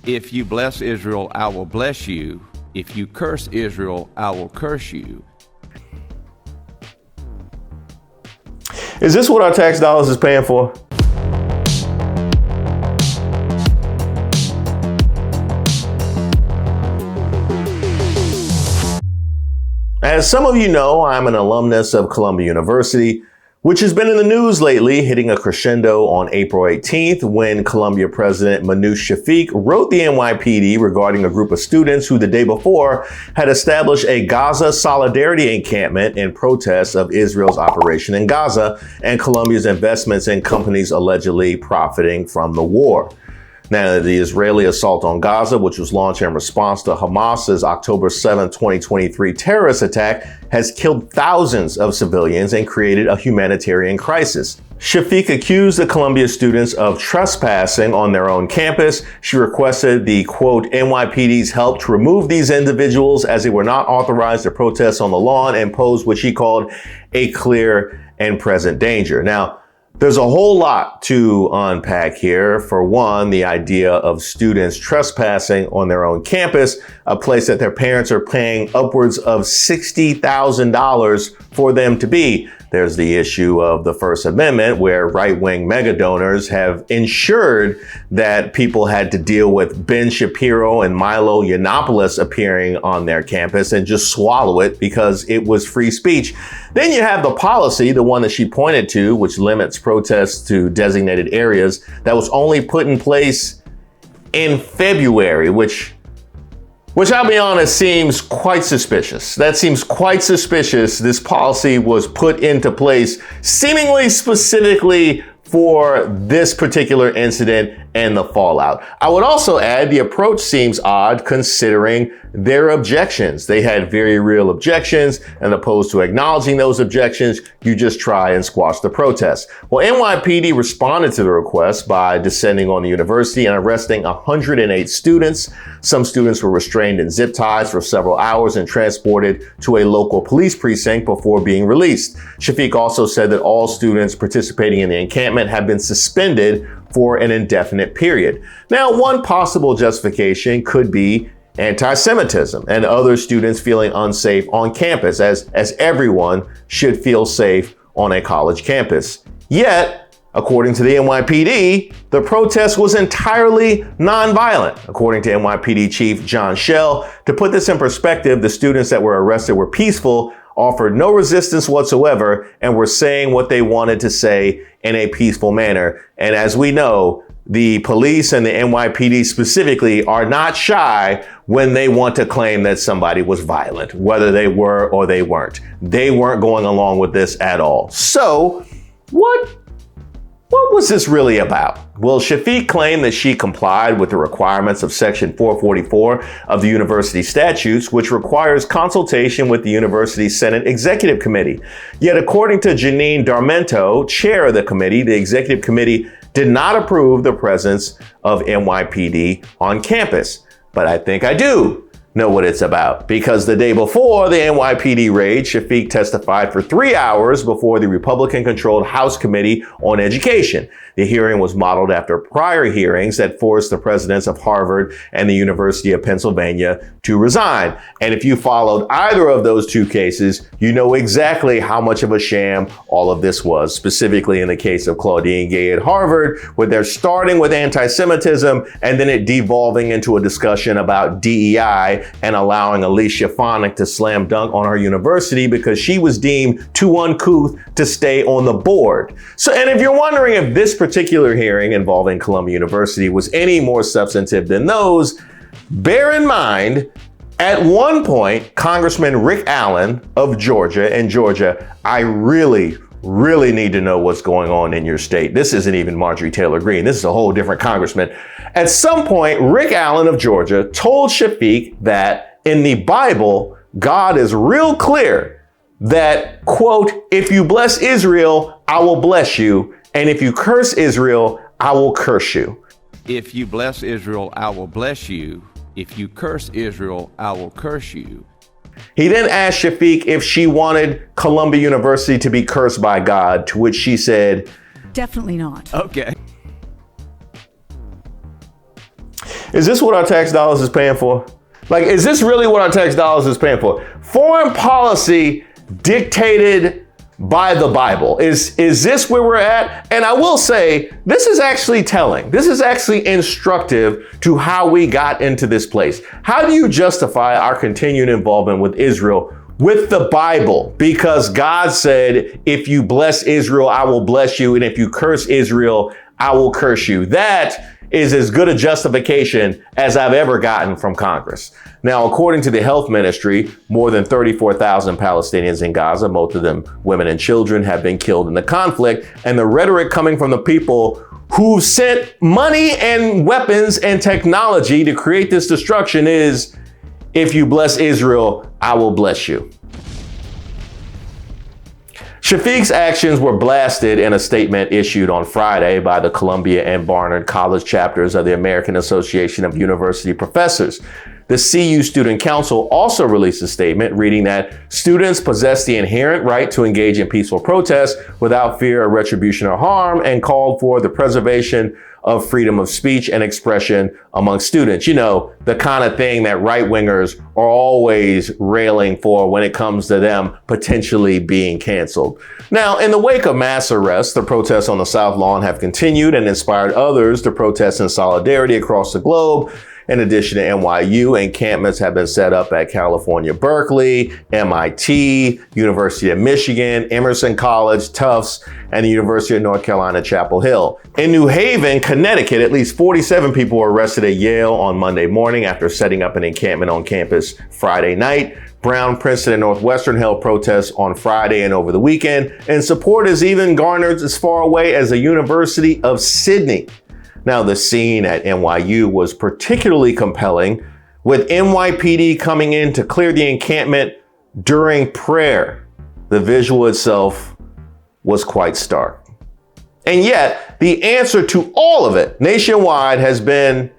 If you bless Israel, I will bless you. If you curse Israel, I will curse you. Is this what our tax dollars is paying for? As some of you know, I'm an alumnus of Columbia University, which has been in the news lately, hitting a crescendo on April 18th when Columbia President Minouche Shafik wrote the NYPD regarding a group of students who the day before had established a Gaza Solidarity Encampment in protest of Israel's operation in Gaza and Columbia's investments in companies allegedly profiting from the war. Now, the Israeli assault on Gaza, which was launched in response to Hamas's October 7, 2023 terrorist attack, has killed thousands of civilians and created a humanitarian crisis. Shafik accused the Columbia students of trespassing on their own campus. She requested the, quote, NYPD's help to remove these individuals as they were not authorized to protest on the lawn and posed what she called a clear and present danger. Now, there's a whole lot to unpack here. For one, the idea of students trespassing on their own campus, a place that their parents are paying upwards of $60,000 for them to be. There's the issue of the First Amendment, where right-wing mega donors have ensured that people had to deal with Ben Shapiro and Milo Yiannopoulos appearing on their campus and just swallow it because it was free speech. Then you have the policy, the one that she pointed to, which limits protests to designated areas, that was only put in place in February, which I'll be honest, seems quite suspicious. That seems quite suspicious. This policy was put into place seemingly specifically for this particular incident and the fallout. I would also add the approach seems odd considering their objections. They had very real objections, and opposed to acknowledging those objections, you just try and squash the protest. Well, NYPD responded to the request by descending on the university and arresting 108 students. Some students were restrained in zip ties for several hours and transported to a local police precinct before being released. Shafik also said that all students participating in the encampment have been suspended for an indefinite period. Now, one possible justification could be anti-Semitism and other students feeling unsafe on campus, as everyone should feel safe on a college campus. Yet, according to the NYPD, the protest was entirely nonviolent. According to NYPD Chief John Schell, to put this in perspective, the students that were arrested were peaceful, offered no resistance whatsoever, and were saying what they wanted to say in a peaceful manner. And as we know, the police and the NYPD specifically are not shy when they want to claim that somebody was violent, whether they were or they weren't. They weren't going along with this at all. So what was this really about? Well, Shafik claimed that she complied with the requirements of Section 444 of the university statutes, which requires consultation with the university Senate Executive Committee. Yet, according to Janine Darmento, chair of the committee, the executive committee did not approve the presence of NYPD on campus. But I think I do know what it's about, because the day before the NYPD raid, Shafik testified for 3 hours before the Republican-controlled House Committee on Education. The hearing was modeled after prior hearings that forced the presidents of Harvard and the University of Pennsylvania to resign. And if you followed either of those two cases, you know exactly how much of a sham all of this was, specifically in the case of Claudine Gay at Harvard, where they're starting with anti-Semitism and then it devolving into a discussion about DEI and allowing Alicia Fonik to slam dunk on her university because she was deemed too uncouth to stay on the board. So, and if you're wondering if this particular hearing involving Columbia University was any more substantive than those, bear in mind, at one point, Congressman Rick Allen of Georgia, and Georgia, I really need to know what's going on in your state. This isn't even Marjorie Taylor Greene. This is a whole different congressman. At some point, Rick Allen of Georgia told Shafik that in the Bible, God is real clear that, quote, if you bless Israel, I will bless you. And if you curse Israel, I will curse you. If you bless Israel, I will bless you. If you curse Israel, I will curse you. He then asked Shafik if she wanted Columbia University to be cursed by God, to which she said, definitely not. Okay. Is this what our tax dollars is paying for? Like, is this really what our tax dollars is paying for? Foreign policy dictated by the Bible. Is this where we're at? And I will say, this is actually telling. This is actually instructive to how we got into this place. How do you justify our continued involvement with Israel with the Bible? Because God said, if you bless Israel, I will bless you. And if you curse Israel, I will curse you. That is as good a justification as I've ever gotten from Congress. Now, according to the health ministry, more than 34,000 Palestinians in Gaza, most of them women and children, have been killed in the conflict. And the rhetoric coming from the people who sent money and weapons and technology to create this destruction is, if you bless Israel, I will bless you. Shafik's actions were blasted in a statement issued on Friday by the Columbia and Barnard College chapters of the American Association of University Professors. The CU Student Council also released a statement reading that students possess the inherent right to engage in peaceful protest without fear of retribution or harm, and called for the preservation of freedom of speech and expression among students. You know, the kind of thing that right-wingers are always railing for when it comes to them potentially being canceled. Now, in the wake of mass arrests, the protests on the South Lawn have continued and inspired others to protest in solidarity across the globe. In addition to NYU, encampments have been set up at California, Berkeley, MIT, University of Michigan, Emerson College, Tufts, and the University of North Carolina, Chapel Hill. In New Haven, Connecticut, at least 47 people were arrested at Yale on Monday morning after setting up an encampment on campus Friday night. Brown, Princeton, and Northwestern held protests on Friday and over the weekend, and support is even garnered as far away as the University of Sydney. Now, the scene at NYU was particularly compelling, with NYPD coming in to clear the encampment during prayer. The visual itself was quite stark. And yet, the answer to all of it nationwide has been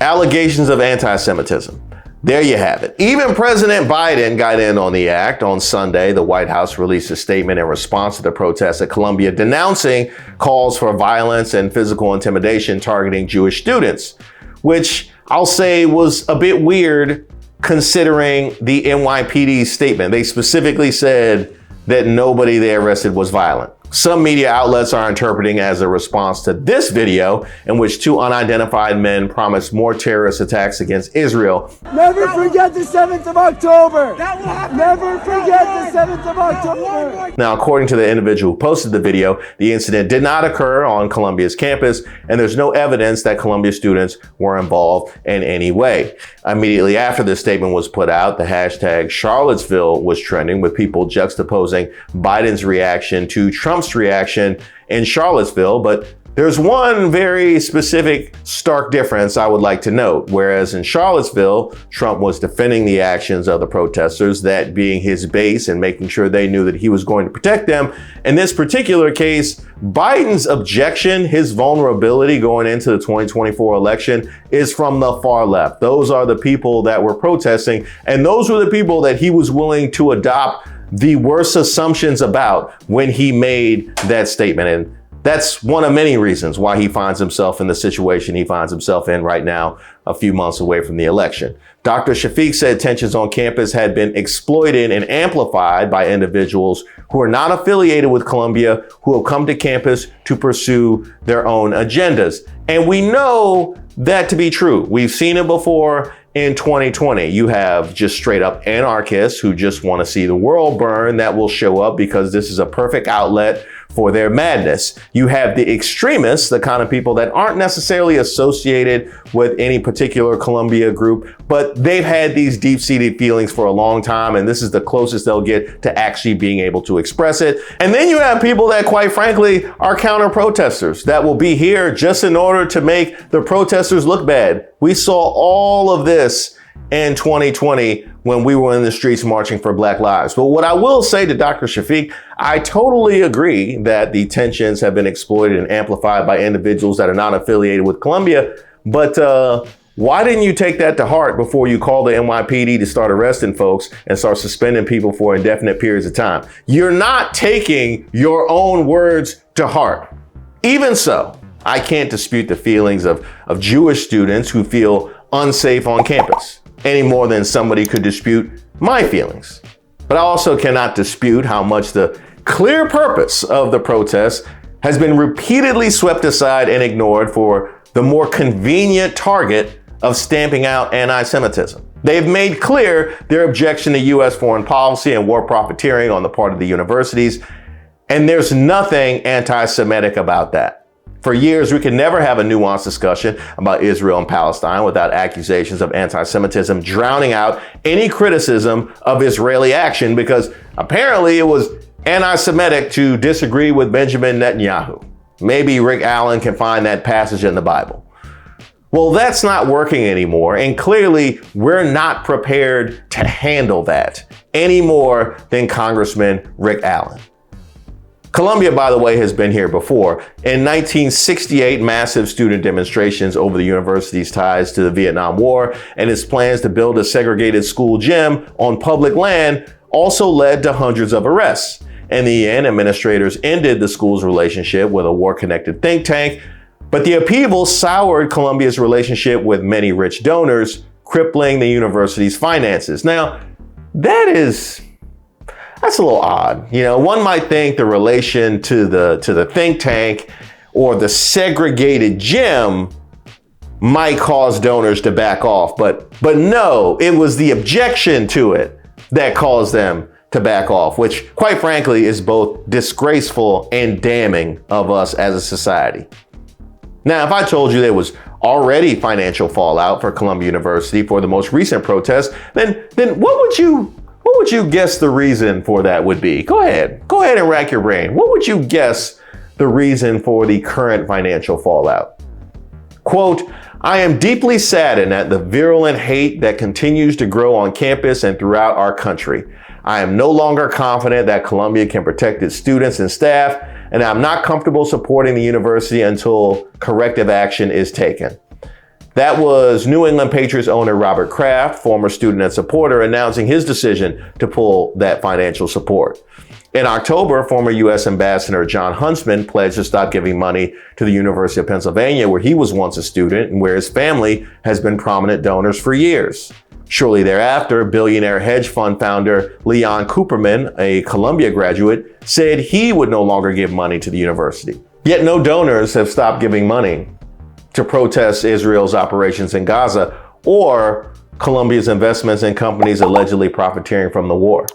allegations of anti-Semitism. There you have it. Even President Biden got in on the act. On Sunday, the White House released a statement in response to the protests at Columbia denouncing calls for violence and physical intimidation targeting Jewish students, which I'll say was a bit weird considering the NYPD statement. They specifically said that nobody they arrested was violent. Some media outlets are interpreting as a response to this video in which two unidentified men promised more terrorist attacks against Israel. Never forget the 7th of October. Never forget the 7th of October. Now, according to the individual who posted the video, the incident did not occur on Columbia's campus, and there's no evidence that Columbia students were involved in any way. Immediately after this statement was put out, the hashtag Charlottesville was trending, with people juxtaposing Biden's reaction to Trump's reaction in Charlottesville. But there's one very specific stark difference I would like to note. Whereas in Charlottesville, Trump was defending the actions of the protesters, that being his base and making sure they knew that he was going to protect them. In this particular case, Biden's objection, his vulnerability going into the 2024 election, is from the far left. Those are the people that were protesting, and those were the people that he was willing to adopt the worst assumptions about when he made that statement. And that's one of many reasons why he finds himself in the situation he finds himself in right now, a few months away from the election. Dr. Shafik said tensions on campus had been exploited and amplified by individuals who are not affiliated with Columbia, who have come to campus to pursue their own agendas. And we know that to be true. We've seen it before. In 2020, you have just straight up anarchists who just want to see the world burn that will show up because this is a perfect outlet for their madness. You have the extremists, the kind of people that aren't necessarily associated with any particular Columbia group, but they've had these deep-seated feelings for a long time, and this is the closest they'll get to actually being able to express it. And then you have people that, quite frankly, are counter-protesters that will be here just in order to make the protesters look bad. We saw all of this in 2020 when we were in the streets marching for Black lives. But what I will say to Dr. Shafik, I totally agree that the tensions have been exploited and amplified by individuals that are not affiliated with Columbia. But why didn't you take that to heart before you called the NYPD to start arresting folks and start suspending people for indefinite periods of time? You're not taking your own words to heart. Even so, I can't dispute the feelings of Jewish students who feel unsafe on campus any more than somebody could dispute my feelings. But I also cannot dispute how much the clear purpose of the protests has been repeatedly swept aside and ignored for the more convenient target of stamping out anti-Semitism. They've made clear their objection to U.S. foreign policy and war profiteering on the part of the universities, and there's nothing anti-Semitic about that. For years, we could never have a nuanced discussion about Israel and Palestine without accusations of anti-Semitism drowning out any criticism of Israeli action, because apparently it was anti-Semitic to disagree with Benjamin Netanyahu. Maybe Rick Allen can find that passage in the Bible. Well, that's not working anymore, and clearly we're not prepared to handle that any more than Congressman Rick Allen. Columbia, by the way, has been here before. In 1968, massive student demonstrations over the university's ties to the Vietnam War and its plans to build a segregated school gym on public land also led to hundreds of arrests. In the end, administrators ended the school's relationship with a war-connected think tank, but the upheaval soured Columbia's relationship with many rich donors, crippling the university's finances. Now, that's a little odd. You know, one might think the relation to the think tank or the segregated gym might cause donors to back off, but no, it was the objection to it that caused them to back off, which quite frankly is both disgraceful and damning of us as a society. Now, if I told you there was already financial fallout for Columbia University for the most recent protest, then what would you guess the reason for that would be? Go ahead and rack your brain. What would you guess the reason for the current financial fallout? Quote, "I am deeply saddened at the virulent hate that continues to grow on campus and throughout our country. I am no longer confident that Columbia can protect its students and staff, and I'm not comfortable supporting the university until corrective action is taken." That was New England Patriots owner Robert Kraft, former student and supporter, announcing his decision to pull that financial support. In October, former U.S. Ambassador John Huntsman pledged to stop giving money to the University of Pennsylvania, where he was once a student and where his family has been prominent donors for years. Shortly thereafter, billionaire hedge fund founder Leon Cooperman, a Columbia graduate, said he would no longer give money to the university. Yet no donors have stopped giving money to protest Israel's operations in Gaza or Columbia's investments in companies allegedly profiteering from the war.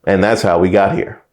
And that's how we got here.